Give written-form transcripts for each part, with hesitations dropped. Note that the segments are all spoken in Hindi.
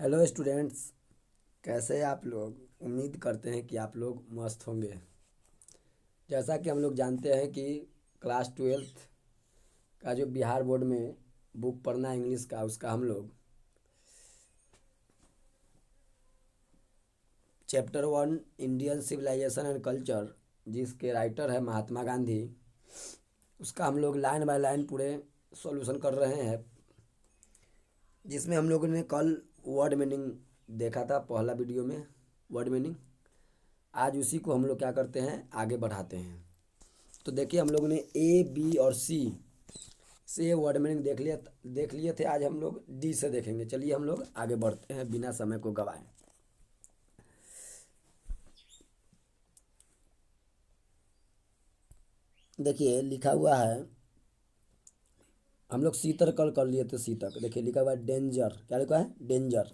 Hello students. कैसे हैं आप लोग? उम्मीद करते हैं कि आप लोग मस्त होंगे। जैसा कि हम लोग जानते हैं कि क्लास ट्वेल्थ का जो बिहार बोर्ड में बुक पढ़ना है इंग्लिश का, उसका हम लोग chapter 1 Indian civilization and culture, जिसके राइटर है महात्मा गांधी, उसका हम लोग लाइन बाय लाइन पूरे सॉल्यूशन कर रहे हैं। जिसमें हम लोगों ने कल वर्ड मीनिंग देखा था, पहला वीडियो में वर्ड मीनिंग। आज उसी को हम लोग क्या करते हैं, आगे बढ़ाते हैं। तो देखिए, हम लोगों ने ए बी और सी से वर्ड मीनिंग देख लिए थे। आज हम लोग डी से देखेंगे। चलिए हम लोग आगे बढ़ते हैं बिना समय को गवाए। देखिए लिखा हुआ है, हम लोग शीतर कल कर लिए थे। शीतक देखिए लिखा हुआ है डेंजर। क्या लिखा है? डेंजर।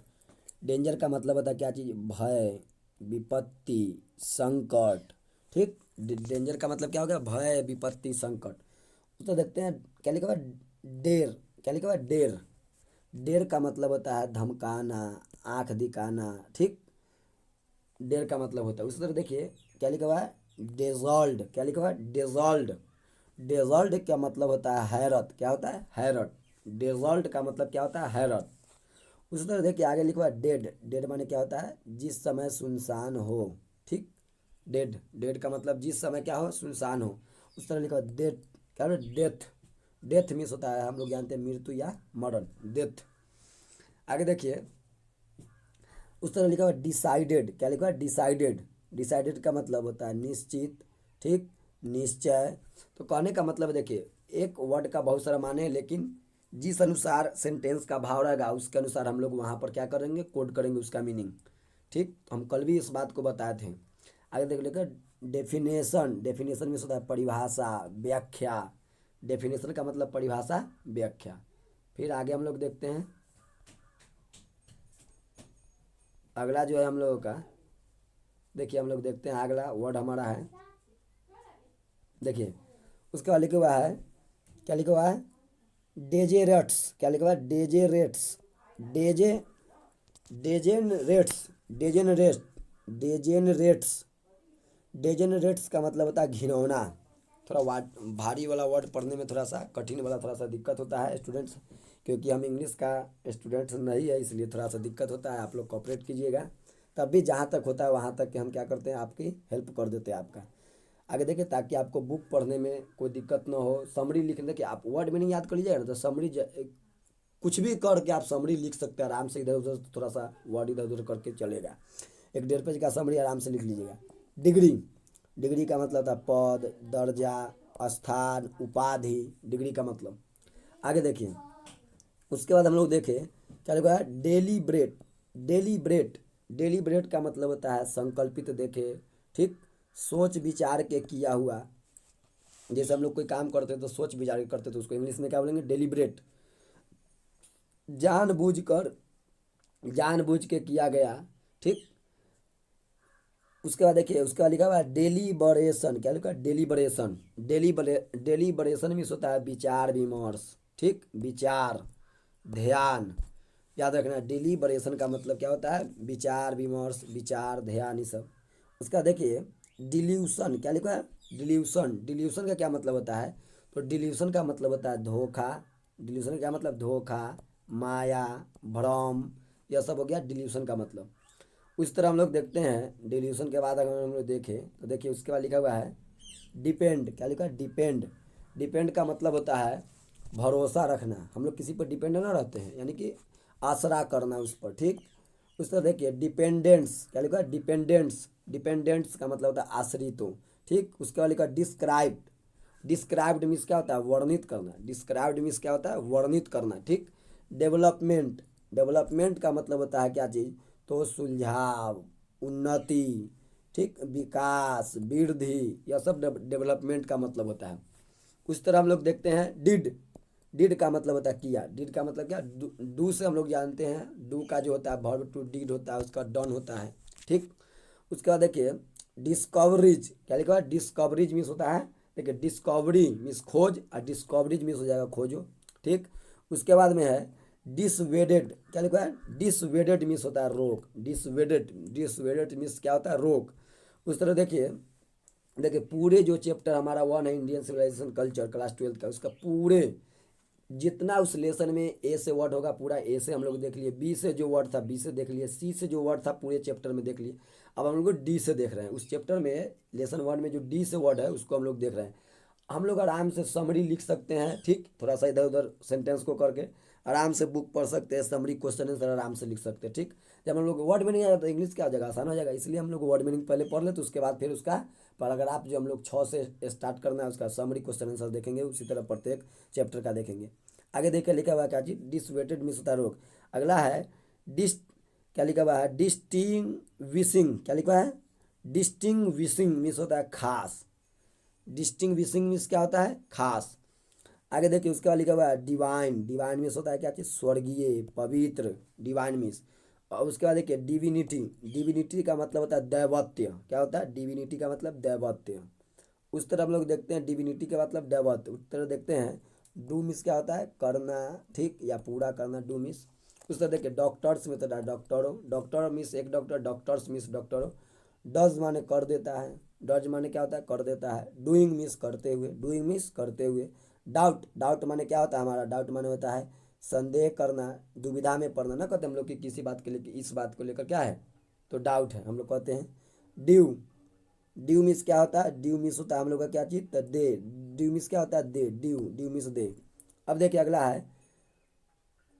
डेंजर का मतलब होता है क्या चीज़? भय, विपत्ति, संकट। ठीक। डेंजर का मतलब क्या हो गया? भय, विपत्ति, संकट। तो देखते हैं क्या लिखा हुआ है। डेर। क्या लिखा हुआ है? डेर। डेर का मतलब होता है धमकाना, आंख दिखाना। ठीक। डेर का मतलब होता है। उसी तरह देखिए क्या लिखा हुआ है, डेजॉल्ड। क्या लिखा हुआ है? डेजॉल्ड। डेजॉल्ड का मतलब होता है हैरत। क्या होता है? हैरत। डेजॉल्ट का मतलब क्या होता है? हैरत। उसी तरह देखिए आगे लिखा हुआ है डेड। डेड माने क्या होता है? जिस समय सुनसान हो। ठीक। डेड। डेड का मतलब जिस समय क्या हो? सुनसान हो। उस तरह लिखा हुआ है डेथ। क्या है? डेथ। डेथ मीन्स होता है, हम लोग जानते हैं, मृत्यु या मरण। डेथ। आगे देखिए उस तरह लिखा हुआ है डिसाइडेड। क्या लिखा हुआ है? डिसाइडेड। डिसाइडेड का मतलब होता है निश्चित। ठीक। निश्चय। तो कहने का मतलब देखिए, एक वर्ड का बहुत सारा माने हैं, लेकिन जिस अनुसार सेंटेंस का भाव रहेगा उसके अनुसार हम लोग वहाँ पर क्या करेंगे, कोड करेंगे उसका मीनिंग। ठीक। तो हम कल भी इस बात को बताए थे। आगे देख लेकर डेफिनेशन। डेफिनेशन में होता है परिभाषा, व्याख्या। डेफिनेशन का मतलब परिभाषा, व्याख्या। फिर आगे हम लोग देखते हैं, अगला जो है हम लोगों का, देखिए हम लोग देखते हैं अगला वर्ड हमारा है। देखिए उसके बाद लिखा हुआ है, क्या लिखा हुआ है? डेजेरेट्स। क्या लिखा हुआ है? डेजेरेट्स। डेजे डेजेनरेट्स। डेजेनरेट। डेजेनरेट्स। डेजेनरेट्स का मतलब होता है घिनौना। थोड़ा वाट भारी वाला वर्ड पढ़ने में थोड़ा सा कठिन वाला थोड़ा सा दिक्कत होता है स्टूडेंट्स, क्योंकि हम इंग्लिश का स्टूडेंट्स नहीं है, इसलिए थोड़ा सा दिक्कत होता है। आप लोग कॉपरेट कीजिएगा। तब भी जहाँ तक होता है वहाँ तक कि हम क्या करते हैं, आपकी हेल्प कर देते हैं आपका। आगे देखिए, ताकि आपको बुक पढ़ने में कोई दिक्कत ना हो। समरी लिखने, देखिए आप वर्ड मीनिंग याद कर लीजिएगा ना, तो समरी कुछ भी करके आप समरी लिख सकते हैं आराम से। इधर उधर थोड़ा सा वर्ड इधर उधर करके चलेगा। एक 1.5 पेज का समरी आराम से लिख लीजिएगा। डिग्री। डिग्री का मतलब था पद, दर्जा, स्थान, उपाधि। डिग्री का मतलब। आगे देखिए उसके बाद हम लोग देखें क्या लिखा है, डेलीब्रेट। डेलीब्रेट। डेलीब्रेट का मतलब होता है संकल्पित। देखे। ठीक। सोच विचार के किया हुआ। जैसे हम लोग कोई काम करते हैं तो सोच विचार के करते, तो उसको इंग्लिश में क्या बोलेंगे? डेलीब्रेट। जानबूझकर, जानबूझ के किया गया। ठीक। उसके बाद देखिए उसके बाद लिखा हुआ है डेलीबरेशन। क्या लिखा है? डेलीबरेशन। डेलीबरेशन मीन्स होता है विचार विमर्श। ठीक। विचार, ध्यान। याद रखना, डिलीबरेशन का मतलब क्या होता है? विचार विमर्श, विचार, ध्यान, ये सब। उसका देखिए डिल्यूशन। क्या लिखा है? डिल्यूशन। डिल्यूशन का क्या मतलब होता है? तो डिल्यूशन का मतलब होता है धोखा। डिल्यूशन का क्या मतलब? धोखा, माया, भ्रम। यह सब हो गया डिल्यूशन का मतलब। उस तरह हम लोग देखते हैं डिल्यूशन के बाद अगर हम लोग देखें तो देखिए उसके बाद लिखा हुआ है डिपेंड। क्या लिखा है? डिपेंड। डिपेंड का मतलब होता है भरोसा रखना। हम लोग किसी पर डिपेंड ना रहते हैं, यानी कि आसरा करना उस पर। ठीक। उस तरह देखिए डिपेंडेंट्स। क्या लिखा है? डिपेंडेंट्स। डिपेंडेंट्स का मतलब होता है आश्रितों। ठीक। उसके बाद लिखा डिस्क्राइब्ड। डिस्क्राइब्ड मीन्स क्या होता है? वर्णित करना। डिस्क्राइब्ड मीन्स क्या होता है? वर्णित करना। ठीक। डेवलपमेंट। डेवलपमेंट का मतलब होता है क्या चीज़? तो सुलझाव, उन्नति। ठीक। विकास, वृद्धि, यह सब डेवलपमेंट का मतलब होता है। उस तरह हम लोग देखते हैं डिड। डिड का मतलब होता है किया। डिड का मतलब क्या? डू से हम लोग जानते हैं, डू का जो होता है वर्ब टू डिड होता है, उसका डन होता है। ठीक। उसके बाद देखिए डिस्कवरीज। क्या लिखा है? डिस्कवरीज मीन्स होता है, देखिए डिस्कवरी मीन्स खोज, और डिस्कवरीज मीन्स हो जाएगा खोजो। ठीक। उसके बाद में है डिसवेडेड क्या लिखा है, डिसवेडेड मीन्स होता है रोक, डिसवेडेड, डिसवेडेड मीन्स क्या होता है रोक। उस तरह देखिए, देखिए पूरे जो चैप्टर हमारा वन है इंडियन सिविलाइजेशन कल्चर क्लास 12 का, उसका पूरे जितना उस लेसन में ए से वर्ड होगा पूरा ए से हम लोग देख लिए, बी से जो वर्ड था बी से देख लिए, सी से जो वर्ड था पूरे चैप्टर में देख लिए। अब हम लोग डी से देख रहे हैं, उस चैप्टर में लेसन वन में जो डी से वर्ड है उसको हम लोग देख रहे हैं। हम लोग आराम से समरी लिख सकते हैं, ठीक, थोड़ा सा इधर उधर सेंटेंस को करके आराम से बुक पढ़ सकते हैं, समरी क्वेश्चन आंसर आराम से लिख सकते हैं, ठीक। जब हम लोग वर्ड मीनिंग आएगा तो इंग्लिश क्या हो जाएगा, आसान हो जाएगा, इसलिए हम लोग वर्ड मीनिंग पहले पढ़ ले तो उसके बाद फिर उसका पैराग्राफ जो हम लोग 6 से स्टार्ट करना है उसका समरी क्वेश्चन आंसर देखेंगे, उसी तरह प्रत्येक चैप्टर का देखेंगे। आगे देखिए लिखा हुआ है क्या चीज, डिसवेटेड मीन्स होता है रोग। अगला है डिस क्या लिखा हुआ है, डिस्टिंग्विशिंग क्या लिखा है, डिस्टिंग्विशिंग मीन्स होता है खास, डिस्टिंग्विशिंग मीन्स क्या होता है खास। आगे देखिए उसके बाद लिखा हुआ है डिवाइन, डिवाइन मीन्स होता है क्या चीज, स्वर्गीय पवित्र, डिवाइन मीन्स। और उसके बाद देखिए डिविनिटी, डिविनिटी का मतलब होता है दैवत्य, क्या होता है, डिविनिटी का मतलब दैवत्य। उस तरह हम लोग देखते हैं डिविनिटी का मतलब दैवत्य, उस तरह देखते हैं डू मिस क्या होता है करना, ठीक, या पूरा करना, डू मिस। उस तरह देखिए डॉक्टर्स में होता है डॉक्टरों, डॉक्टर मिस एक डॉक्टर, डॉक्टर्स मिस डॉक्टरों। डज माने कर देता है, डज माने क्या होता है कर देता है, डूइंग मिस करते हुए, डूइंग मिस करते हुए। डाउट, डाउट माने क्या होता है हमारा, डाउट माने होता है संदेह करना, दुविधा में पड़ना, ना कहते हम लोग कि किसी बात के लिए इस बात को लेकर क्या है तो डाउट है, हम लोग कहते हैं ड्यू। ड्यू मिस क्या होता है, ड्यू मिस होता है हम लोग का क्या चीज तो दे, ड्यू मिस क्या होता है दे, ड्यू ड्यू मिस दे। अब देखिए अगला है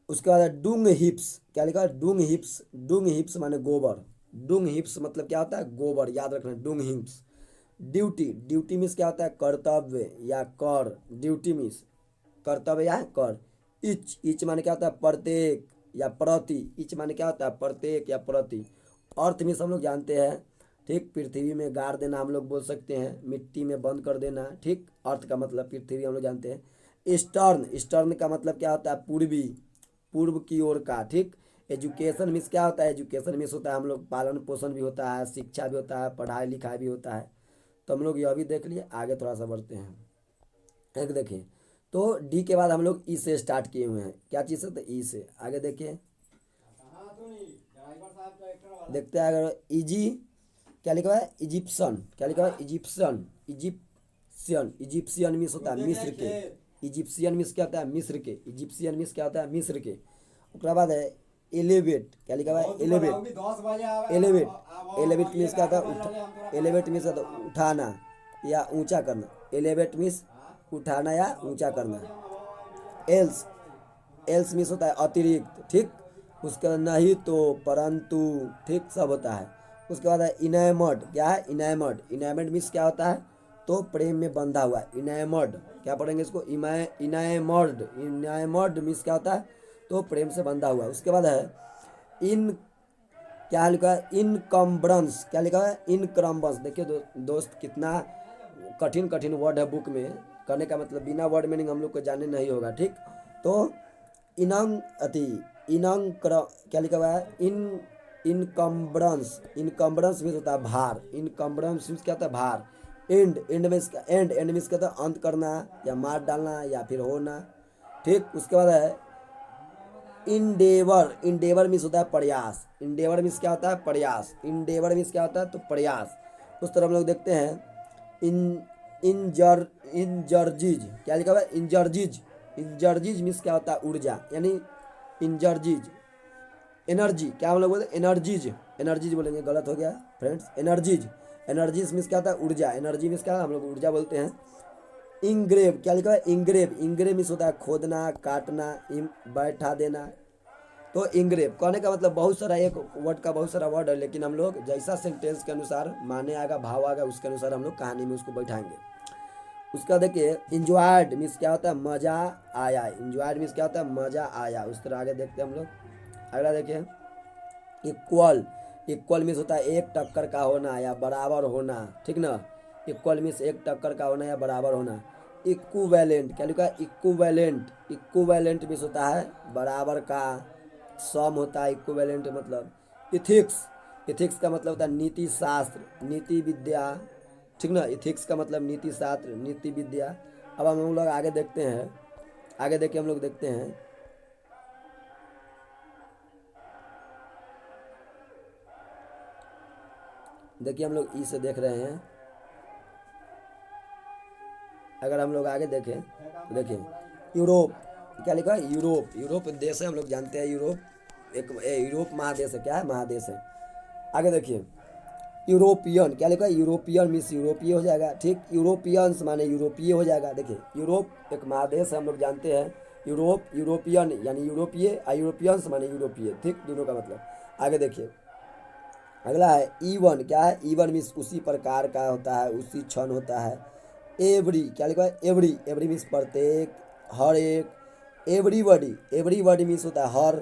उसके बाद डूंग हिप्स, क्या लिखा है डूंग हिप्स, डूंग हिप्स माने गोबर, डूंग हिप्स मतलब क्या होता है गोबर, याद रखना डूंग हिप्स। ड्यूटी, ड्यूटी मीन्स क्या होता है कर्तव्य या कर, ड्यूटी मीन्स कर्तव्य या कर। इच माने क्या होता है प्रत्येक या प्रति, इच माने क्या होता है प्रत्येक या प्रति। अर्थ मीन्स हम लोग जानते हैं, ठीक, पृथ्वी में गाड़ देना हम लोग बोल सकते हैं, मिट्टी में बंद कर देना, ठीक, अर्थ का मतलब पृथ्वी हम लोग जानते हैं। ईस्टर्न, ईस्टर्न का मतलब क्या होता है पूर्वी, पूर्व की ओर का, ठीक। एजुकेशन मीन्स क्या होता है, एजुकेशन मीन्स होता है हम लोग पालन पोषण भी होता है, शिक्षा भी होता है, पढ़ाई लिखाई भी होता है। तो हम लोग यह भी देख लिए, आगे थोड़ा सा बढ़ते हैं। एक देखिए तो डी के बाद हम लोग ई से स्टार्ट किए हुए हैं, क्या चीज़ से तो ई से। आगे देखिए देखते हैं अगर इजी क्या लिखा हुआ है इजिप्शियन, क्या लिखा हुआ है इजिप्शियन, इजिप्शियन, इजिप्शियन मीन्स होता है मिस्र के, इजिप्शियन मीन्स क्या होता है मिस्र के, इजिप्शियन मीन्स क्या होता है मिस्र के। उसके बाद है एलिवेट, क्या लिखा हुआ है एलिवेट, एलिवेट, एलिवेट मीन्स क्या होता है एलिवेट मीन्स होता है उठाना या ऊंचा करना, एलिवेट मीन्स उठाना या ऊंचा करना। एल्स, एल्स मीन्स होता है अतिरिक्त, ठीक, उसके बाद नहीं तो परंतु, ठीक, सब होता है। उसके बाद है इनामड, क्या है इनामड, इनामड मीन्स क्या होता है तो प्रेम में बंधा हुआ, इनामड, क्या पढ़ेंगे इसको इनामड, इनामड मीन्स क्या होता है तो प्रेम से बंधा हुआ। उसके बाद है इन क्या लिखा है इनकम्बरेंस, क्या लिखा है इनकम्बरेंस। देखिए दोस्त कितना कठिन कठिन वर्ड है बुक में, करने का मतलब बिना वर्ड मीनिंग हम लोग को जानने नहीं होगा, ठीक। तो इनंग अति इनंग क्या लिखा हुआ है इनकम्बरेंस, इनकम्बरेंस मीन्स होता है भार, इनकम्बरेंस मीन्स क्या होता है भार। And, and means and, and means क्या होता है अंत करना या मार डालना या फिर होना, ठीक। उसके बाद है इंडेवर, इंडेवर मीन्स होता है प्रयास, इंडेवर मीन्स क्या होता है प्रयास, इंडेवर मीन्स क्या होता है तो प्रयास। उस तरह हम लोग देखते हैं इंजर्जीज, क्या लिखा हुआ है इंजर्जीज, इंजर्जीज मीन्स क्या होता है ऊर्जा, यानी इंजर्जीज एनर्जी, क्या हम लोग बोलते हैं एनर्जीज, एनर्जीज बोलेंगे गलत हो गया फ्रेंड्स, एनर्जीज, एनर्जीज मीन्स क्या होता है ऊर्जा, एनर्जी मीन्स क्या हम लोग ऊर्जा बोलते हैं। इंग्रेव, क्या लिखा है इंग्रेव, इंग्रेव मीन्स होता है खोदना काटना बैठा देना। तो इंग्रेव कहने का मतलब बहुत सारा, एक वर्ड का बहुत सारा वर्ड है, लेकिन हम लोग जैसा सेंटेंस के अनुसार माने आएगा भाव आएगा उसके अनुसार हम लोग कहानी में उसको बैठाएंगे। उसका देखिए इंजॉयड मीन्स क्या होता है मज़ा आया, इंजॉयड मीन्स क्या होता है मज़ा आया। उस तरह आगे देखते हैं हम लोग। अगला देखिए इक्वल, इक्वल मीन्स होता है एक टक्कर का होना या बराबर होना, ठीक ना, इक्वल मीन्स एक टक्कर का होना या बराबर होना। इक्विवेलेंट, क्या लिखा है इक्विवेलेंट, इक्विवेलेंट मीन्स होता है बराबर का, सम होता है इक्विवेलेंट मतलब। इथिक्स, इथिक्स का मतलब होता है नीति शास्त्र नीति विद्या, ठीक ना, इथिक्स का मतलब नीति शास्त्र नीति विद्या। अब हम लोग आगे देखते हैं, आगे देखिए हम लोग देखते हैं देखिए हम लोग ई से देख रहे हैं, अगर हम लोग आगे देखें तो देखिए यूरोप, क्या लिखा है यूरोप, यूरोप देश है, हम लोग जानते हैं यूरोप एक यूरोप महादेश है, क्या है महादेश है। आगे देखिए यूरोपियन, क्या लिखा है यूरोपियन मीन्स यूरोपीय हो जाएगा, ठीक, यूरोपियंस माने यूरोपीय हो जाएगा। देखिए यूरोप एक महादेश है, हम लोग जानते हैं, यूरोप यूरोपियन यानी यूरोपीय, यूरोपियंस माने यूरोपीय, ठीक, दोनों का मतलब। आगे देखिए अगला है ईवन, क्या है ईवन मीन्स उसी प्रकार का होता है, उसी क्षण होता है। एवरी, क्या लिखा है एवरी, एवरी मीन्स प्रत्येक, हर एक। एवरीबॉडी, एवरीबॉडी मीन्स होता है हर,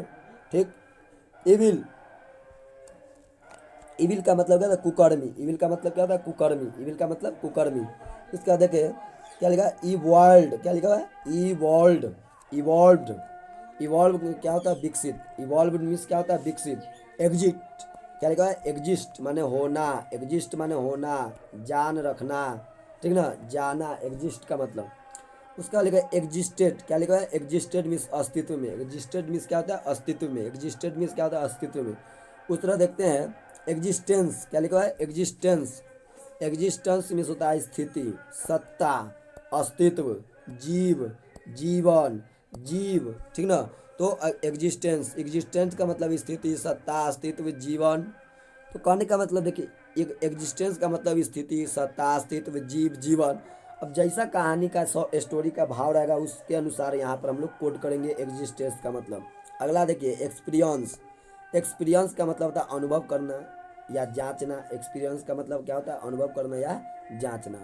ठीक। इविल, इविल का मतलब क्या था कुकर्मी, इविल का मतलब क्या होता है कुकर्मी, इविल का मतलब कुकर्मी। इसका देखे क्या लिखा है इवॉल्ड, क्या लिखा है इवॉल्ड, इवॉल्व, इवॉल्व क्या होता है विकसित, इवॉल्व मीन्स क्या होता है विकसित। एग्जिट, क्या लिखा है एग्जिस्ट माने होना, एग्जिस्ट माने होना, जान रखना, ठीक ना, जाना, एग्जिस्ट का मतलब। उसका लिखा है एग्जिस्टेड, क्या लिखा है एग्जिस्टेड मीन्स अस्तित्व में, एग्जिस्टेड मीन्स क्या होता है अस्तित्व में, एग्जिस्टेड मीन्स क्या होता है अस्तित्व में। उस तरह देखते हैं एग्जिस्टेंस, क्या लिखा है एग्जिस्टेंस, एग्जिस्टेंस मीन्स होता है स्थिति, सत्ता, अस्तित्व, जीव, जीवन, जीव, ठीक ना। तो एग्जिस्टेंस, एग्जिस्टेंस का मतलब स्थिति, सत्ता, अस्तित्व, जीवन। तो कहने का मतलब देखिए एक एग्जिस्टेंस का मतलब स्थिति, सत्ता, अस्तित्व, जीव, जीवन। अब जैसा कहानी का स्टोरी का भाव रहेगा उसके अनुसार यहाँ पर हम लोग कोड करेंगे एग्जिस्टेंस का मतलब। अगला देखिए एक्सपीरियंस, एक्सपीरियंस का मतलब होता है अनुभव करना या जांचना, एक्सपीरियंस का मतलब क्या होता है अनुभव करना या जांचना।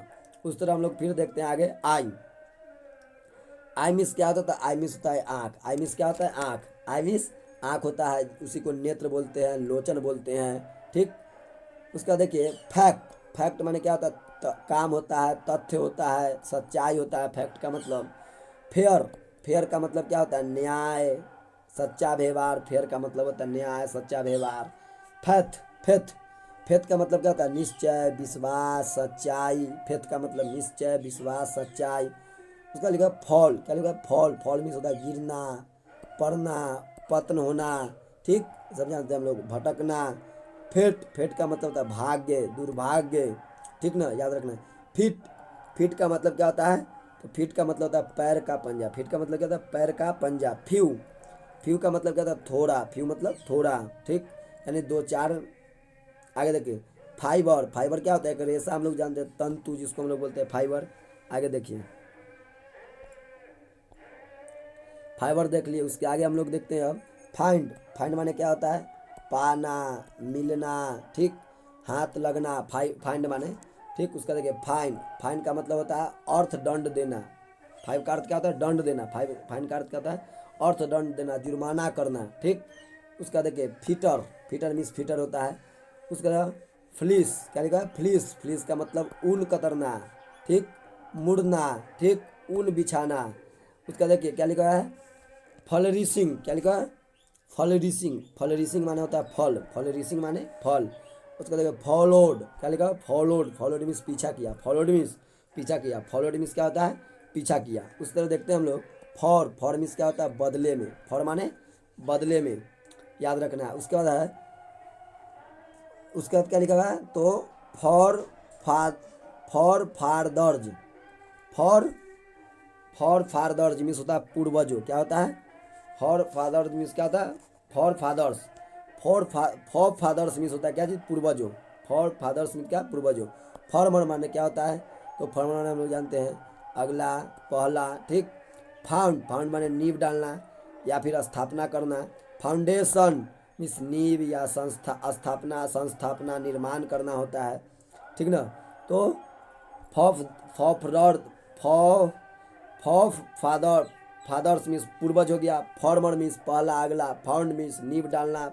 उस तरह हम लोग फिर देखते हैं आगे आई, आई मिस क्या होता है आई मिस होता है आँख, आई मिस क्या होता है आँख, आई मिस आँख होता है, उसी को नेत्र बोलते हैं, लोचन बोलते हैं, ठीक। उसका देखिए फैक्ट, फैक्ट माने क्या होता है काम होता है, तथ्य होता है, सच्चाई होता है फैक्ट का मतलब। फेयर, फेयर का मतलब क्या होता है न्याय, सच्चा व्यवहार, फेयर का मतलब होता है न्याय, सच्चा व्यवहार। फेथ, फेथ, फेथ का मतलब क्या होता है निश्चय, विश्वास, सच्चाई, फेथ का मतलब निश्चय, विश्वास, सच्चाई। उसका लिखा फॉल, क्या लिखा फॉल, फॉल मीन्स होता है गिरना, पड़ना, पतन होना, ठीक, सब जानते हैं हम लोग, भटकना। फेट, फेट का मतलब होता है भाग्य, दुर्भाग्य, ठीक ना, याद रखना। फिट, फिट का मतलब क्या होता है तो फिट का मतलब होता है पैर का पंजा, फिट का मतलब क्या होता है पैर का पंजा। फ्यू, फ्यू का मतलब क्या होता है थोड़ा, फ्यू मतलब थोड़ा, ठीक, यानी दो चार। आगे देखिए फाइबर, फाइबर क्या होता है एक रेशा, हम लोग जानते हैं तंतु जिसको हम लोग बोलते हैं फाइबर। आगे देखिए फाइबर देख लिए, उसके आगे हम लोग देखते हैं अब फाइंड, फाइंड माने क्या होता है पाना, मिलना, ठीक, हाथ लगना, फाइंड माने, ठीक। उसका देखिए फाइन, फाइन का मतलब होता है अर्थ दंड देना, फाइव का अर्थ क्या होता है दंड देना, फाइव फाइन का अर्थ क्या होता है अर्थ दंड देना, जुर्माना करना, ठीक। उसका देखिए फिटर, फिटर मीन्स फिटर होता है। उसका फ्लीस, क्या लिखा है फ्लीस, फ्लीस का मतलब ऊन कतरना, ठीक, मुड़ना, ठीक, ऊन बिछाना। उसका देखिए क्या लिखा है फ्लरिशिंग, क्या लिखा है फ्लरिशिंग, फ्लरिशिंग माने होता है फल, फ्लरिशिंग माने फल। उसका देखिए फॉलोड, क्या लिखा है फॉलोड, फॉलोड मीन्स पीछा किया, फॉलोड मीन्स पीछा किया, फॉलोड मीन्स क्या होता है पीछा किया। उस तरह देखते हैं हम लोग फॉर मीन्स क्या होता है बदले में, फॉर माने बदले में, याद रखना है। उसके बाद है उसके बाद क्या लिखा हुआ है तो फॉर, फाद, forefathers, for, forefathers means होता है पूर्वजों, क्या होता है फॉर फादर्स मीन्स क्या होता है forefathers, forefathers means होता है क्या चीज़ पूर्वजों, फॉर फादर्स मीन्स क्या पूर्वजों। फॉर्मर माने क्या होता है तो फॉर्मर माने हम लोग जानते हैं अगला, पहला, ठीक। फाउंड, फाउंड माने नींव डालना या फिर स्थापना करना। फाउंडेशन मीन्स नींव या संस्था, स्थापना, संस्थापना, निर्माण करना होता है, ठीक ना। तो फॉफ, फॉफरर, फॉ, फॉफ फादर, फादर्स मीन्स पूर्वज हो गया, फॉर्मर मीन्स पहला अगला, फाउंड मीन्स नींव डालना,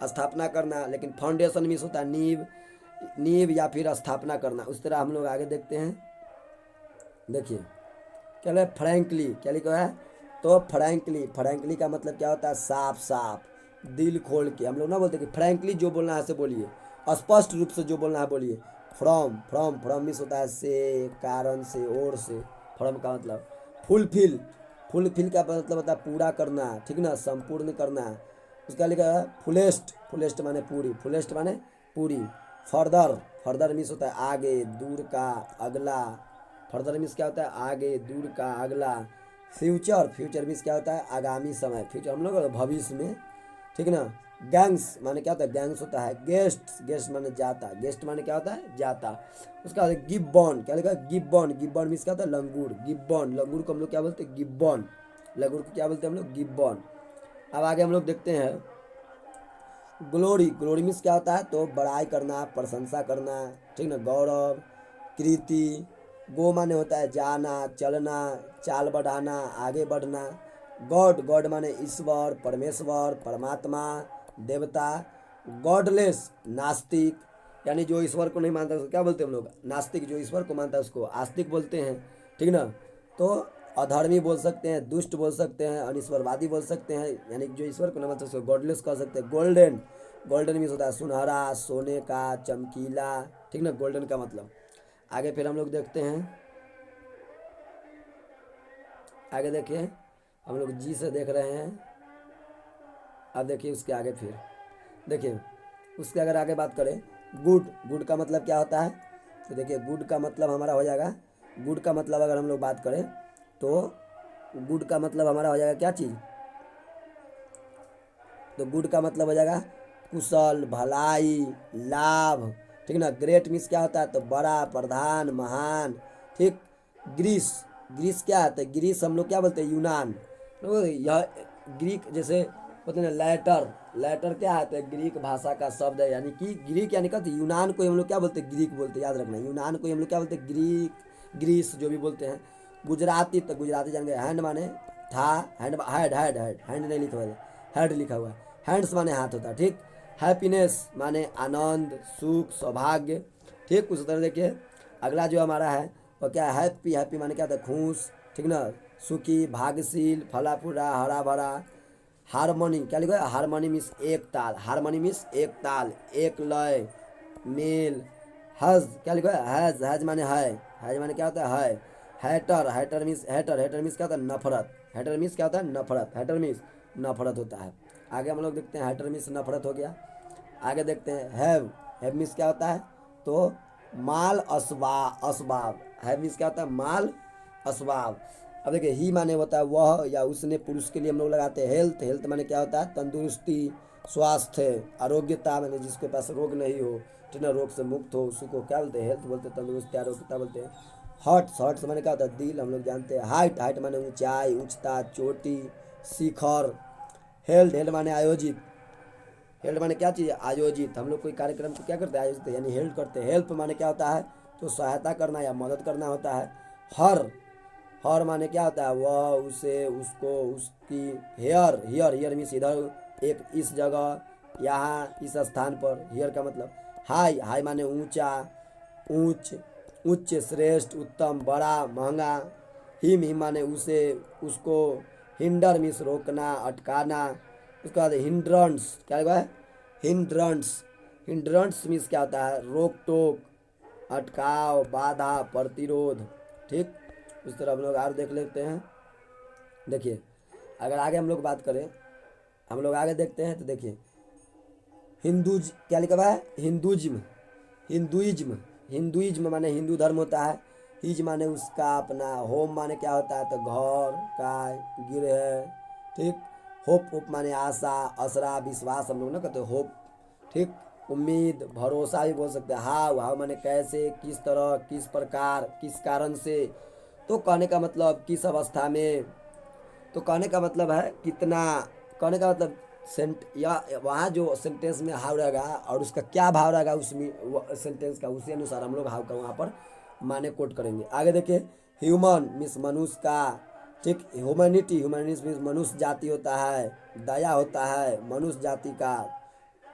स्थापना करना, लेकिन फाउंडेशन मीन्स होता है नींव, नींव या फिर स्थापना करना। उस तरह हम लोग आगे देखते हैं। देखिए क्या है फ्रैंकली, क्या लिखा है तो फ्रैंकली, फ्रैंकली का मतलब क्या होता है साफ साफ, दिल खोल के। हम लोग ना बोलते कि फ्रैंकली जो बोलना है से बोलिए, स्पष्ट रूप से जो बोलना है बोलिए। फ्रॉम, फ्रॉम, फ्रॉम मीन्स होता है से, कारण से, ओर से। फ्रॉम का मतलब फुलफिल, फुलफिल का मतलब होता है पूरा करना, ठीक ना, संपूर्ण करना। उसका लिखा है फुलेस्ट, फुलेस्ट माने पूरी, फुलेस्ट माने पूरी। फर्दर, फर्दर मीन्स होता है आगे, दूर का, अगला। फर्दर मीन्स क्या होता है आगे, दूर का, अगला। फ्यूचर, फ्यूचर मीन्स क्या होता है आगामी समय, फ्यूचर हम लोग भविष्य में, ठीक ना। गैंग्स माने क्या होता है, गैंग्स होता है गेस्ट, गेस्ट माने जाता, गेस्ट माने क्या होता है जाता। उसका बाद गिब्बन, क्या लिखा है गिब्बन, गिब्बन मीन्स क्या होता है लंगूर, गिब्बन, लंगूर को हम लोग क्या बोलते हैं गिब्बन, लंगूर को क्या बोलते हैं हम लोग गिब्बन। अब आगे हम लोग देखते हैं ग्लोरी, ग्लोरी मीन्स क्या होता है तो बड़ाई करना, प्रशंसा करना, ठीक ना, गौरव, कृति। गो माने होता है जाना, चलना, चाल बढ़ाना, आगे बढ़ना। गॉड, गॉड माने ईश्वर, परमेश्वर, परमात्मा, देवता। गॉडलेस नास्तिक, यानी जो ईश्वर को नहीं मानता उसको क्या बोलते हैं हम लोग नास्तिक, जो ईश्वर को मानता है उसको आस्तिक बोलते हैं, ठीक ना। तो अधर्मी बोल सकते हैं, दुष्ट बोल सकते हैं, अनिश्वरवादी बोल सकते हैं, यानी जो ईश्वर को नहीं मानता उसको गॉडलेस कह सकते हैं। गोल्डन, गोल्डन मीन्स होता है सुनहरा, सोने का, चमकीला, ठीक ना, गोल्डन का मतलब। आगे फिर हम लोग देखते हैं, आगे देखिए हम लोग जी से देख रहे हैं। अब देखिए उसके आगे फिर देखिए, उसके अगर आगे बात करें गुड, गुड का मतलब क्या होता है तो देखिए गुड का मतलब हमारा हो जाएगा, गुड का मतलब अगर हम लोग बात करें तो गुड का मतलब हमारा हो जाएगा क्या चीज़, तो गुड का मतलब हो जाएगा कुशल, भलाई, लाभ, ठीक ना। ग्रेट मीन्स क्या होता है तो बड़ा, प्रधान, महान, ठीक। ग्रीस, ग्रीस क्या है तो ग्रीस हम लोग क्या बोलते हैं यूनान, तो यह ग्रीक जैसे बोलते हैं लेटर, लेटर क्या है तो ग्रीक भाषा का शब्द है, यानी कि ग्रीक यानी कहते यूनान को हम लोग क्या बोलते हैं ग्रीक बोलते हैं, याद रखना यूनान को हम लोग क्या बोलते हैं ग्रीक, ग्रीस जो भी बोलते हैं। गुजराती, तो गुजराती जान गए हैंड माने था, hand, head, head, head, hand नहीं लिखा हुआ है, हेड लिखा हुआ है, हैंड्स माने हाथ होता है, ठीक। हैप्पीनेस माने आनंद, सुख, सौभाग्य, ठीक। उस तरह देखिए अगला जो हमारा है वो क्या है हैप्पी, हैप्पी माने क्या होता है खुश, ठीक ना, सुखी, भाग्यशील, फला फूला, हरा भरा। हारमोनी, क्या लिखा है हारमोनी मीन्स एक ताल, हारमोनी मीन्स एक ताल, एक लय, मेल। हज, क्या लिखा है हैज, हैज माने है, हैज माने क्या होता है Hatter, Hatter means Hatter, Hatter means क्या होता है नफरत, हैटर मीन्स क्या होता है नफरत, हैटर मीन्स नफरत होता है। आगे हम लोग देखते हैं हैटर मीन्स नफरत हो गया। आगे देखते हैं हैव, हैव मीन्स क्या होता है तो माल असबाब, हैव मीन्स क्या होता है माल असबाब। अब देखिए ही माने होता है वह या उसने, पुरुष के लिए हम लोग लगाते हैं हेल्थ, हेल्थ माने क्या होता है तंदुरुस्ती, स्वास्थ्य, आरोग्यता माने जिसके पास रोग नहीं हो, ठीक ना, रोग से मुक्त हो, उसी को क्या बोलते हैं हेल्थ बोलते हैं, तंदुरुस्ती आरोग्यता बोलते हैं। हर्ट्स, हर्ट्स माने क्या होता है दिल, हम लोग जानते हैं। हाइट, हाइट माने ऊंचाई, उच्चता, चोटी, शिखर। हेल्थ, हेल्थ माने आयोजित, हेल्प माने क्या चीज़ है आयोजित, हम लोग कोई कार्यक्रम को क्या करते हैं आयोजित यानी हेल्प करते हैं। हेल्प माने क्या होता है तो सहायता करना या मदद करना होता है। हर, हर माने क्या होता है वह, उसे, उसको, उसकी। हेयर, हियर, हियर मीन्स इधर, एक इस जगह, यहाँ, इस स्थान पर, हियर का मतलब। हाई, हाई माने ऊंचा, ऊंच, उच्च, श्रेष्ठ, उत्तम, बड़ा, महंगा। हिम माने उसे, उसको। हिंडर मीन्स रोकना, अटकाना। उसके बाद हिंड्रंस, क्या लगा है हिंड्रंस, हिंड्रंस मीन्स क्या होता है रोक टोक, अटकाव, बाधा, प्रतिरोध, ठीक। उस तरह हम लोग और देख लेते हैं। देखिए अगर आगे हम लोग बात करें, हम लोग आगे देखते हैं तो देखिए हिंदूज, क्या लिखा हुआ है हिंदुज्म, हिंदुइज्म, हिंदुइज्म माने हिंदू धर्म होता है। हिज माने उसका अपना, होम माने क्या होता है तो घर का, गृह, ठीक। होप, होप माने आशा, असरा, विश्वास हम लोग ना कहते होप, ठीक। उम्मीद, भरोसा भी बोल सकते हैं। हाव, हाव माने कैसे, किस तरह, किस प्रकार, किस कारण से। तो कहने का मतलब किस अवस्था में, तो कहने का मतलब है कितना, कहने का मतलब सेंट या वहाँ जो सेंटेंस में हाव रहेगा और उसका क्या भाव रहेगा उसमें सेंटेंस का, उसी अनुसार हम लोग हाव का वहाँ पर माने कोट करेंगे। आगे देखिए ह्यूमन मीन्स मनुष्य का, ठीक। ह्यूमैनिटी, ह्यूमैनिटी मीन्स मनुष्य जाति होता है, दया होता है मनुष्य जाति का,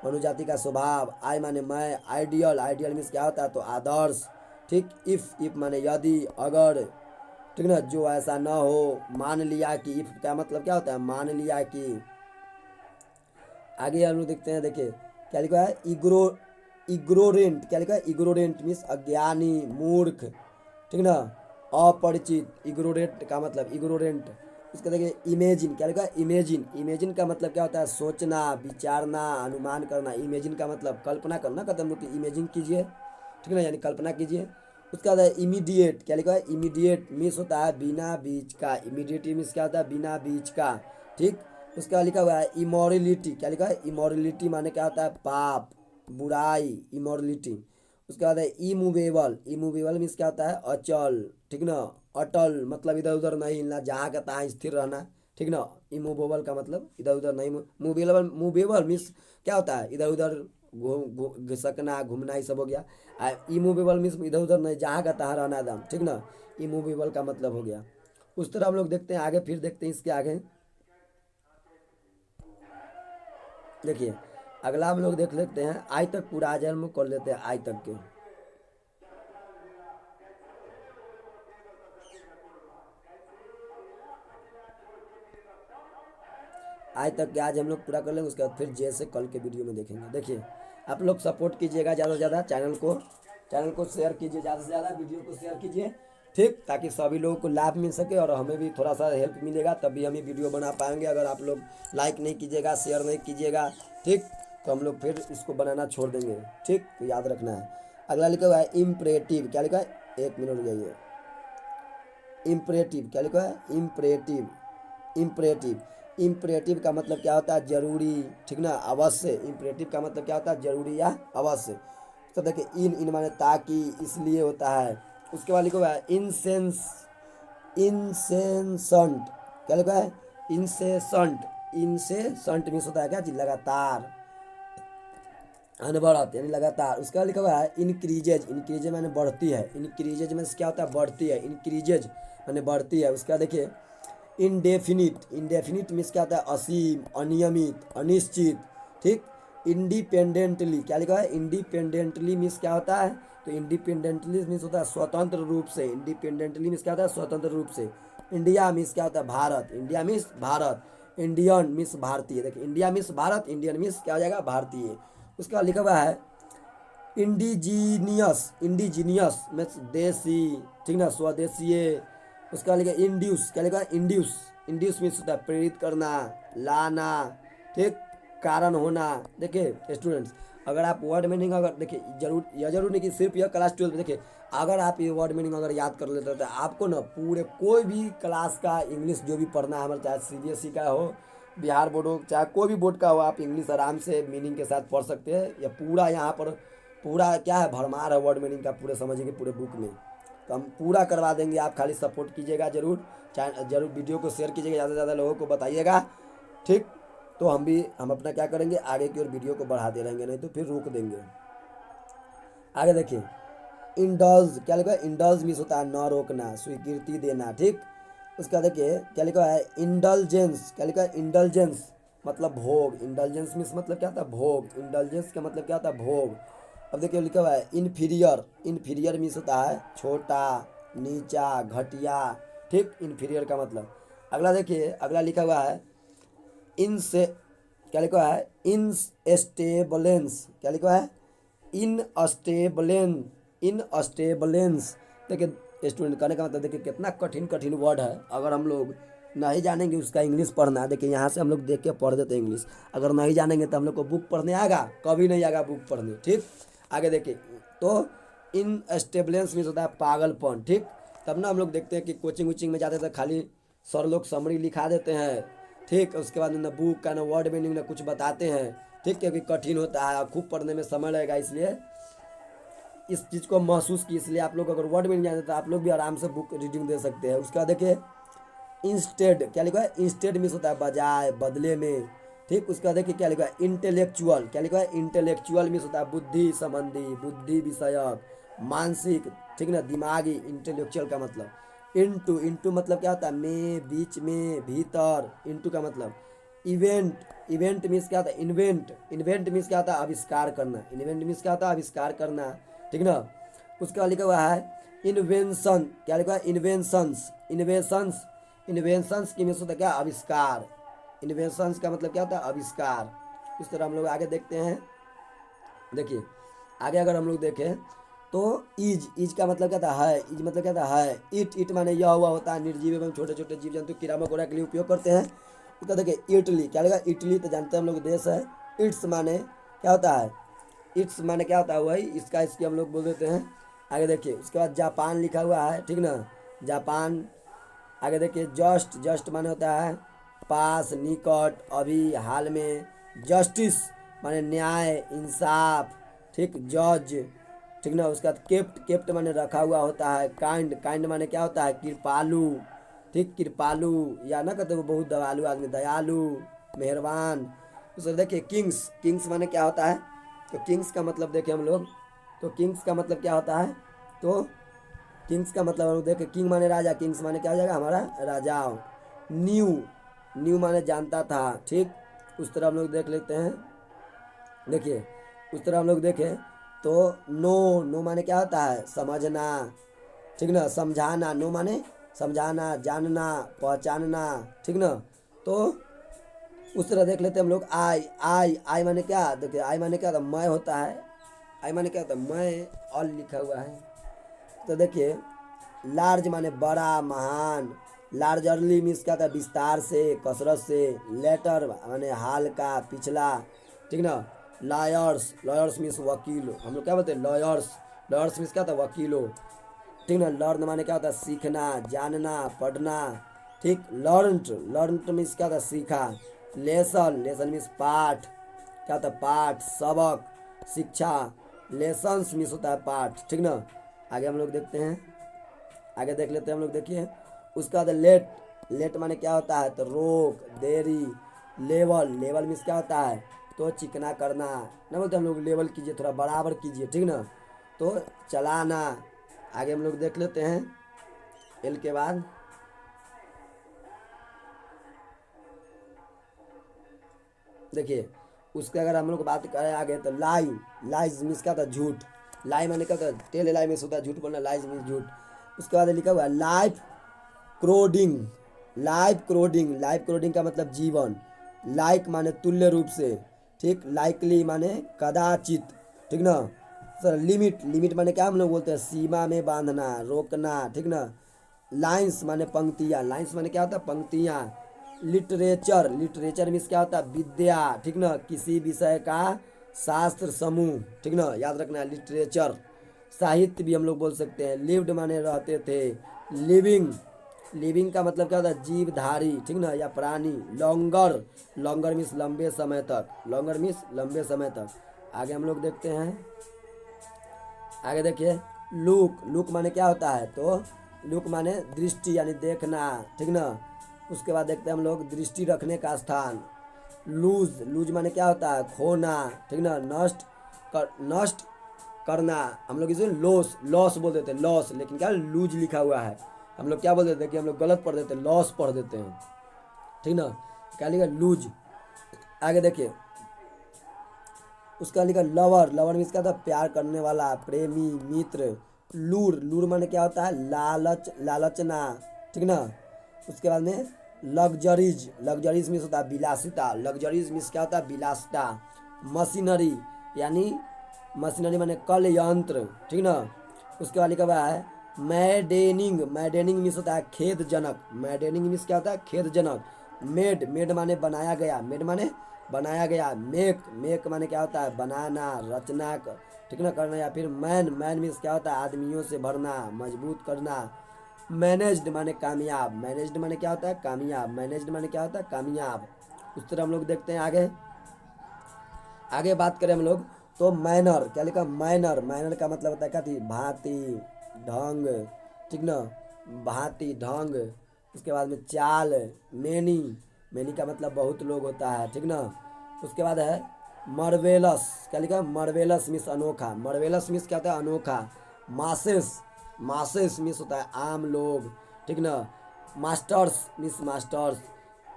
मनुष्य जाति का स्वभाव। आई माने मैं, आइडियल, आइडियल मीन्स क्या होता है तो आदर्श, ठीक। इफ़ माने यदि, अगर, ठीक ना, जो ऐसा न हो। मान लिया कि, इफ का मतलब क्या होता है मान लिया कि। आगे हम लोग देखते हैं, देखिए क्या लिखा है इग्नोरेंट, क्या लिखा है इग्नोरेंट मीन्स अज्ञानी, मूर्ख, ठीक ना, अपरिचित। इग्नोरेंट का मतलब इग्नोरेंट, उसका देखिए इमेजिन, क्या लिखा है इमेजिन। इमेजिन का मतलब क्या होता है, सोचना, विचारना, अनुमान करना। इमेजिन का मतलब कल्पना करना, कहते हैं हम लोग कि इमेजिन कीजिए, ठीक है ना, यानी कल्पना कीजिए। उसका होता है इमीडिएट, क्या लिखा है इमीडिएट मीन्स होता है बिना बीज का। इमीडिएट मीन्स क्या होता है, बिना बीज का, ठीक। उसका लिखा हुआ है इमोरलिटी, क्या लिखा है इमोरलिटी माने क्या होता है, पाप, बुराई, इमोरलिटी। उसके बाद है इमूवेबल, इमूवेबल मीन्स क्या होता है, अचल, ठीक ना। अटल मतलब इधर उधर नहीं हिलना, जहाँ का तहाँ स्थिर रहना, ठीक ना। इमूवेबल का मतलब इधर उधर नहीं, मूवेबल, मूवेबल मीन्स क्या होता है, इधर उधर घिसकना, घूमना, ये सब हो गया। इमूवेबल मीन्स इधर उधर नहीं, जहाँ का तहाँ रहना एकदम, ठीक ना। इमूवेबल का मतलब हो गया। उस तरह हम लोग देखते हैं आगे, फिर देखते हैं इसके आगे। देखिए अगला हम लोग देख लेते हैं, आज तक पूरा आज हम लोग कर लेते हैं आज तक के। आज तक के आज हम लोग पूरा कर लेंगे, उसके बाद फिर जैसे कल के वीडियो में देखेंगे। देखिए आप लोग सपोर्ट कीजिएगा ज़्यादा से ज़्यादा, चैनल को शेयर कीजिए, ज़्यादा से ज़्यादा वीडियो को शेयर कीजिए, ठीक, ताकि सभी लोगों को लाभ मिल सके और हमें भी थोड़ा सा हेल्प मिलेगा, तभी हम ये वीडियो बना पाएंगे। अगर आप लोग लाइक नहीं कीजिएगा, शेयर नहीं कीजिएगा, ठीक, तो हम लोग फिर इसको बनाना छोड़ देंगे, ठीक। तो याद रखना है। अगला लिखा हुआ है इम्परेटिव, क्या लिखा है, एक मिनट रुक जाइए। इम्परेटिव, क्या लिखा है इम्परेटिव, इम्परेटिव। इम्परेटिव का मतलब क्या होता है, जरूरी, ठीक ना, अवश्य। इम्परेटिव का मतलब क्या होता है, जरूरी या अवश्य। तो देखिए इन माने ताकि, इसलिए होता है। उसके बाद लिखा हुआ है इंसेंसंट, क्या लिखा है इंसेसंट। इंसेसंट मीन्स होता है क्या जी, लगातार, अनवरत यानी लगातार। उसका लिखा हुआ है इंक्रीजेज, इंक्रीजेज माने बढ़ती है, इंक्रीजेज में क्या होता है, बढ़ती है, इंक्रीजेज माने बढ़ती है। उसका देखिए इंडेफिनिट, इंडेफिनिट मीन्स क्या होता है, असीम, अनियमित, अनिश्चित, ठीक। इंडिपेंडेंटली, क्या लिखा है इंडिपेंडेंटली मीन्स क्या होता है, तो इंडिपेंडेंटली मीन्स होता है स्वतंत्र रूप से। इंडिपेंडेंटली मीन्स क्या होता है, स्वतंत्र रूप से। इंडिया मीन्स क्या होता है, Bharat, India means Bharat. Indian means भारतीय, देखिए India means Bharat, Indian means क्या हो जाएगा, भारतीय। उसका लिखा हुआ है इंडिजीनियस, इंडिजीनियस मीन्स देसी, ठीक ना, स्वदेशीय। उसका लिखा इंड्यूस, क्या लिखा है इंड्यूस। इंड्यूस मीन्स होता है प्रेरित करना, लाना, ठीक, कारण होना। देखिए स्टूडेंट्स, अगर आप वर्ड मीनिंग अगर देखिए, जरूर यह जरूर नहीं कि सिर्फ यह क्लास 12 में, देखिए अगर आप ये वर्ड मीनिंग अगर याद कर लेते हो तो आपको ना पूरे कोई भी क्लास का इंग्लिश जो भी पढ़ना है हमारे, चाहे सीबीएसई का हो, बिहार बोर्ड हो, चाहे कोई भी बोर्ड का हो, आप इंग्लिश आराम से मीनिंग के साथ पढ़ सकते हैं। या पूरा यहाँ पर पूरा क्या है, भरमार है वर्ड मीनिंग का, पूरे समझेंगे पूरे बुक में, तो हम पूरा करवा देंगे। आप खाली सपोर्ट कीजिएगा जरूर, जरूर वीडियो को शेयर कीजिएगा, ज़्यादा से ज़्यादा लोगों को बताइएगा, ठीक। तो हम अपना क्या करेंगे, आगे की ओर वीडियो को बढ़ाते रहेंगे, नहीं तो फिर रोक देंगे। आगे देखिए इंडल्ज, क्या लिखा है इंडल्ज मीन्स होता है न रोकना, स्वीकृति देना, ठीक। उसका देखिए क्या लिखा है इंडल्जेंस, क्या लिखा है इंडल्जेंस मतलब भोग। इंडल्जेंस मीन्स मतलब क्या होता है, भोग। इंडल्जेंस का मतलब क्या होता है, भोग। अब देखिए लिखा हुआ है इन्फीरियर, इन्फीरियर मीन्स होता है छोटा, नीचा, घटिया, ठीक, इन्फीरियर का मतलब। अगला देखिए, अगला लिखा हुआ है इन से, क्या लिखा है इन स्टेबलेंस, क्या लिखा है इन अस्टेबलें, इन अस्टेबलेंस। देखिए स्टूडेंट कहने का मतलब देखिए कितना कठिन कठिन वर्ड है, अगर हम लोग नहीं जानेंगे उसका इंग्लिश पढ़ना। देखिए यहाँ से हम लोग देख के पढ़ देते हैं इंग्लिश, अगर नहीं जानेंगे तो हम लोग को बुक पढ़ने आएगा, कभी नहीं आएगा बुक पढ़ने, ठीक। आगे देखिए तो इन स्टेबलेंस मीन्स होता है पागलपन, ठीक। तब ना हम लोग देखते हैं कि कोचिंग वोचिंग में जाते थे, खाली सर लोग समरी लिखा देते हैं, ठीक। उसके बाद ना बुक का ना वर्ड मीनिंग ना कुछ बताते हैं, ठीक, क्योंकि कठिन होता है और खूब पढ़ने में समय लगेगा, इसलिए इस चीज़ को महसूस की। इसलिए आप लोग अगर वर्ड मीनिंग जानते तो आप लोग भी आराम से बुक रीडिंग दे सकते हैं। उसका देखिए इंस्टेड, क्या लिखा है इंस्टेड मीन्स होता है बजाय, बदले में, ठीक। उसका देखिए क्या लिखा है इंटेलेक्चुअल, क्या लिखा है इंटेलेक्चुअल मीन्स होता है बुद्धि संबंधी, बुद्धि विषयक, मानसिक, ठीक ना, दिमागी। इंटेलेक्चुअल का मतलब इनटू, इनटू मतलब क्या होता है में, बीच में, भीतर। इनटू का मतलब इवेंट, इवेंट मीन्स क्या होता है इन्वेंट, इन्वेंट मीन्स क्या होता है आविष्कार करना, इन्वेंट मीन्स क्या होता है आविष्कार करना, ठीक ना। उसका लिखा हुआ है इन्वेंशन, क्या लिखा है इन्वेंशंस, इन्वेंशंस, इन्वेंशंस की मीन्स होता है क्या आविष्कार। इन्वेंशंस का मतलब क्या होता है आविष्कार। इस तरह हम लोग आगे देखते हैं। देखिए आगे अगर हम लोग देखें तो इज का मतलब क्या था है, इज मतलब क्या था है। इट माने यह हुआ होता है, निर्जीव एवं छोटे छोटे जीव जंतु कीड़ा मकोड़ा के लिए उपयोग करते हैं। उसका देखिए इटली, क्या लगा इटली, तो जानते हैं हम लोग देश है। इट्स माने क्या होता है, इट्स माने क्या होता है वही इसका, इसकी हम लोग बोल देते हैं। आगे देखिए उसके बाद जापान लिखा हुआ है, ठीक ना, जापान। आगे देखिए जस्ट, जस्ट माने होता है पास, निकट, अभी, हाल में। जस्टिस माने न्याय, इंसाफ, ठीक, जज, ठीक ना। उसके बाद केप्ट, केप्ट माने रखा हुआ होता है। काइंड, काइंड माने क्या होता है कृपालु, ठीक, कृपालु, या ना कहते वो बहुत दयालु आदमी, दयालु, मेहरबान। उसको देखिए किंग्स, किंग्स माने क्या होता है, तो किंग्स का मतलब देखें हम लोग, तो किंग्स का मतलब क्या होता है, तो किंग्स का मतलब हम लोग देखें, किंग माने राजा, किंग्स माने क्या हो जाएगा हमारा राजा। न्यू, न्यू माने जानता था, ठीक। उस तरह हम लोग देख लेते हैं, देखिए उस तरह हम लोग देखें तो नो, नो माने क्या होता है समझना, ठीक ना, समझाना। नो माने समझाना, जानना, पहचानना, ठीक ना। तो उस तरह देख लेते हैं हम लोग। आई, आई, आई माने क्या, देखिए आई माने क्या होता है मैं होता है, आई माने क्या होता है मैं, ऑल लिखा हुआ है। तो देखिए लार्ज माने बड़ा, महान। लार्जरली मीन्स क्या था विस्तार से, कसरत से। लेटर माने हाल का, पिछला, ठीक ना। लॉयर्स, लॉयर्स मीन्स वकील, हम लोग क्या बोलते हैं लॉयर्स, लॉयर्स मीन्स क्या था वकीलों, ठीक ना। लर्न माने क्या होता है सीखना, जानना, पढ़ना, ठीक। लर्नड, लर्नड मीन्स क्या होता है सीखा। लेसन, लेसन मीन्स पाठ, क्या होता है पाठ, सबक, शिक्षा। लेसन्स मीन्स होता है पाठ, ठीक ना। आगे हम लोग देखते हैं, आगे देख लेते हैं हम लोग, देखिए उसका बाद लेट, लेट माने क्या होता है तो रोक, देरी। लेवल, लेवल मीन्स क्या होता है तो चिकना करना, ना बोलते हम लोग लेवल कीजिए, थोड़ा बराबर कीजिए, ठीक ना। तो चलाना। आगे हम लोग देख लेते हैं एल के बाद, देखिए उसके अगर हम लोग बात करें आगे तो लाई, लाइज मीन्स क्या था झूठ। लाई माने क्या होता है टेल लाई मीन्स होता है झूठ बोलना, लाइज मीन्स झूठ। उसके बाद लिखा हुआ है लाइफ क्रोडिंग, लाइफ क्रोडिंग, लाइफ क्रोडिंग का मतलब जीवन। लाइक माने तुल्य रूप से, ठीक। लाइकली माने कदाचित, ठीक ना। सर लिमिट, लिमिट माने क्या हम लोग बोलते हैं सीमा में बांधना, रोकना, ठीक ना। लाइन्स माने पंक्तियाँ, लाइन्स माने क्या होता है पंक्तियाँ। लिटरेचर, लिटरेचर मीन्स क्या होता है विद्या, ठीक ना, किसी विषय का शास्त्र समूह, ठीक ना, याद रखना है लिटरेचर। साहित्य भी हम लोग बोल सकते हैं। लिव्ड माने रहते थे। लिविंग, लिविंग का मतलब क्या होता है जीवधारी, ठीक ना, या प्राणी। लॉन्गर, लॉन्गर मीन्स लंबे समय तक, लॉन्गर मीन्स लंबे समय तक। आगे हम लोग देखते हैं, आगे देखिए लुक, लुक माने क्या होता है तो लुक माने दृष्टि यानी देखना, ठीक ना। उसके बाद देखते हैं हम लोग दृष्टि रखने का स्थान। लूज, लूज माने क्या होता है खोना, ठीक ना। नष्ट कर, नष्ट करना, हम लोग इसे लॉस, लॉस बोल देते हैं लॉस, लेकिन क्या लूज लिखा हुआ है, हम लोग क्या बोल देते हैं कि हम लोग गलत पढ़ देते हैं लॉस पढ़ देते हैं, ठीक ना। क्या लिखा लूज। आगे देखिए उसका लिखा लवर, लवर मीन्स क्या था प्यार करने वाला, प्रेमी, मित्र। लूर, लूर माने क्या होता है लालच, लालचना, ठीक ना। उसके बाद में लग्जरीज, लग्जरीज मीन्स होता है विलासिता, लग्जरीज मीन्स क्या होता है विलासिता। मशीनरी यानी मशीनरी माने कल यंत्र, ठीक ना। उसके बाद लिखा हुआ है मैडेनिंग, मैडेनिंग मीन्स होता है खेदजनक, मैडेनिंग मीन्स क्या होता है खेदजनक। मेड, मेड माने बनाया गया, मेड माने बनाया गया। मेक, मेक माने क्या होता है बनाना, रचना, ठीक ना करना। या फिर मैन, मैन मीन्स क्या होता है आदमियों से भरना, मजबूत करना। मैनेज्ड माने कामयाब, मैनेज्ड माने क्या होता है कामयाब, मैनेज्ड माने क्या होता है कामयाब। उस तरह हम लोग देखते हैं आगे, आगे बात करें हम लोग तो मैनर, क्या लिखा मैनर, मैनर का मतलब होता है क्या थी भांति, ढंग, ठीक ना, भांति ढंग। उसके बाद में चाल, मैनी, मैनी का मतलब बहुत लोग होता है, ठीक ना। उसके बाद है मर्वेलस, क्या लिखा मर्वेलस मीन्स अनोखा, मर्वेलस मीन्स क्या होता है अनोखा। मासेस, मासेस मीन्स होता है आम लोग, ठीक ना। Masters means masters.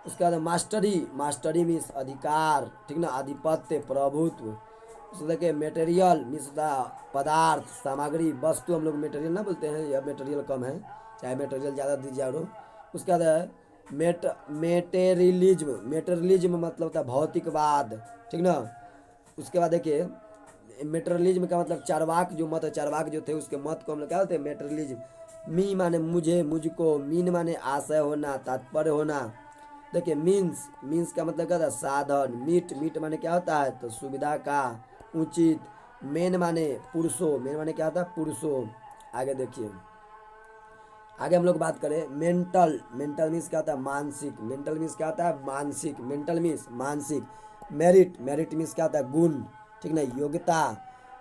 उसके बाद मास्टरी, मास्टरी मीन्स अधिकार, ठीक ना, आधिपत्य, प्रभुत्व। उसको देखिए मेटेरियल मीन्स होता है पदार्थ, सामग्री, वस्तु, हम लोग मेटेरियल ना बोलते हैं, यह मेटेरियल कम है, चाहे मेटेरियल ज़्यादा दीजिए और। उसके बाद है मेटेरियलिज्म, मेटेरियलिज्म मतलब होता है भौतिकवाद, ठीक ना। उसके बाद देखिए मेटेरियलिज्म का मतलब चार्वाक जो मत है, चार्वाक जो थे उसके मत को हम लोग क्या बोलते हैं, मेटेरियलिज्म। मी माने मुझे, मुझको। मीन माने आशय होना, तात्पर्य होना। देखिए मीन्स, मीन्स का मतलब क्या होता है, साधन। मीट, मीट माने क्या होता है, तो सुविधा का, उचित। मेन माने पुरुषों, मेन माने क्या होता है, पुरुषों। आगे देखिए, आगे हम लोग बात करें मेंटल। मेंटल मीन्स क्या होता है, मानसिक। मेंटल मीन्स क्या होता है, मानसिक। मेंटल मीन्स मानसिक। मेरिट, मेरिट मीन्स क्या होता है, गुण। ठीक ना, योग्यता।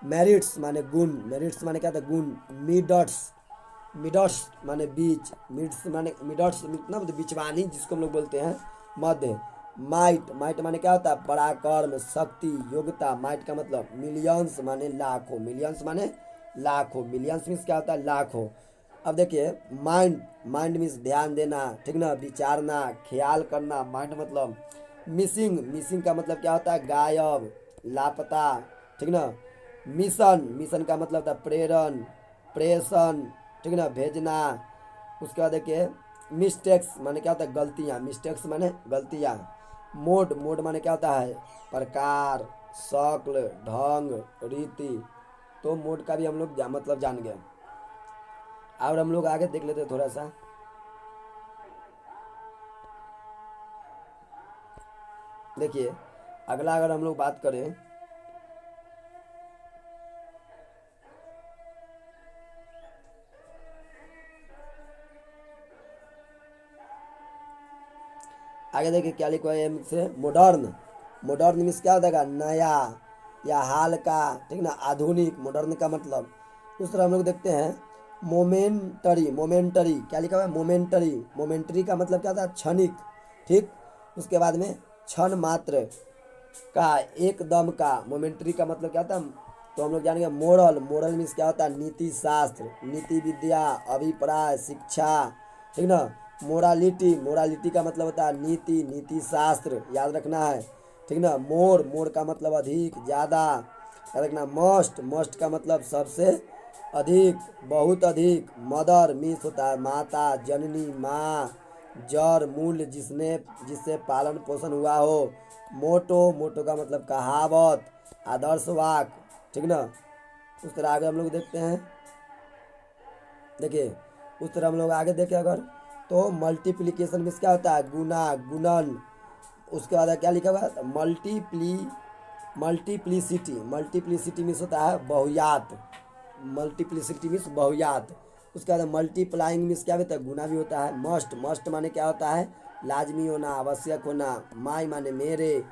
मेरिट्स माने गुण, मेरिट्स माने क्या होता है, गुण। मिडट्स, मिडट्स माने बीच, मिड्स माने, मिडट्स मतलब बिचवानी जिसको हम लोग बोलते हैं, मध्य। माइट, माइट माने क्या होता है, पराक्रम, शक्ति, योग्यता। माइट का मतलब मिलियंस माने लाखों, मिलियंस माने लाखों। मिलियंस मीन्स क्या होता है, लाखों। अब देखिए माइंड, माइंड मीन्स ध्यान देना, ठीक ना, विचारना, ख्याल करना। माइंड मतलब मिसिंग, मिसिंग का मतलब क्या होता है, गायब, लापता। ठीक ना। मिशन, मिशन का मतलब था प्रेरण, प्रेषण। ठीक ना, भेजना। उसके बाद देखिए मिस्टेक्स माने क्या होता है, गलतियाँ। मिस्टेक्स माने गलतियाँ। मोड, मोड माने क्या होता है, प्रकार, शक्ल, ढंग, रीति। तो मोड का भी हम लोग मतलब जान गए। और हम लोग आगे देख लेते हैं थोड़ा सा। देखिए अगला अगर हम लोग बात करें, आगे देखिए क्या लिखा है एम से, मॉडर्न। मॉडर्न मीन्स क्या होता है, नया या हाल का। ठीक ना, आधुनिक। मॉडर्न का मतलब उस तरह हम लोग देखते हैं मोमेंटरी। मोमेंटरी क्या लिखा हुआ है, मोमेंटरी। मोमेंटरी का मतलब क्या होता है, क्षणिक। ठीक। उसके बाद में क्षण मात्र का, एकदम का। मोमेंट्री का मतलब क्या होता है, तो हम लोग जानेंगे मोरल। मोरल मीन्स क्या होता है, नीति शास्त्र, नीति विद्या, अभिप्राय, शिक्षा। ठीक ना। मोरालिटी, मोरालिटी का मतलब होता है नीति, नीति शास्त्र, याद रखना है। ठीक ना। मोर, मोर का मतलब अधिक, ज़्यादा, याद रखना। मस्ट, मस्ट का मतलब सबसे अधिक, बहुत अधिक। मदर मीन्स होता है माता, जननी, माँ। जड़, मूल, जिसने, जिससे पालन पोषण हुआ हो। मोटो, मोटो का मतलब कहावत, आदर्श वाक। ठीक ना। उस तरह आगे हम लोग देखते हैं। देखिए उस तरह हम लोग आगे देखें अगर, तो मल्टीप्लिकेशन मीन्स क्या होता है, गुना, गुणन। उसके बाद क्या लिखा हुआ है, मल्टीप्लिसिटी। मल्टीप्लिसिटी मीन्स होता है बहुयात। Multiplicity means बहुयात। उसके बाद मल्टीप्लाइंग मीन्स क्या होता है, गुना भी होता है। मस्ट, मस्ट माने क्या होता है, लाजमी होना, आवश्यक होना। माई माने मेरे।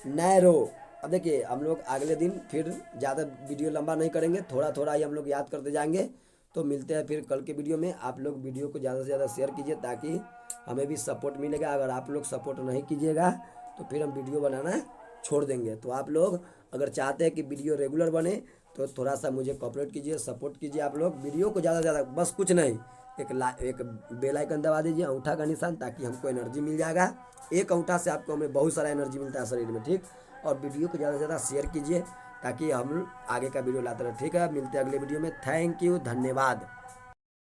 नैरो। अब देखिए हम लोग अगले दिन फिर ज़्यादा वीडियो लंबा नहीं करेंगे, थोड़ा थोड़ा ही हम लोग याद करते जाएंगे। तो मिलते हैं फिर कल के वीडियो में। आप लोग वीडियो को ज़्यादा से ज़्यादा शेयर कीजिए ताकि हमें भी सपोर्ट मिलेगा। अगर आप लोग सपोर्ट नहीं कीजिएगा तो फिर हम वीडियो बनाना छोड़ देंगे। तो आप लोग अगर चाहते हैं कि वीडियो रेगुलर बने तो थोड़ा सा मुझे कोऑपरेट कीजिए, सपोर्ट कीजिए। आप लोग वीडियो को ज़्यादा से ज़्यादा, बस कुछ नहीं, एक बेल आइकन दबा दीजिए, अंगूठा का निशान, ताकि हमको एनर्जी मिल जाएगा। एक अंगूठा से आपको हमें बहुत सारा एनर्जी मिलता है शरीर में। ठीक। और वीडियो को ज़्यादा से ज़्यादा शेयर कीजिए ताकि हम आगे का वीडियो लाते रहे। ठीक है, मिलते हैं अगले वीडियो में। थैंक यू, धन्यवाद।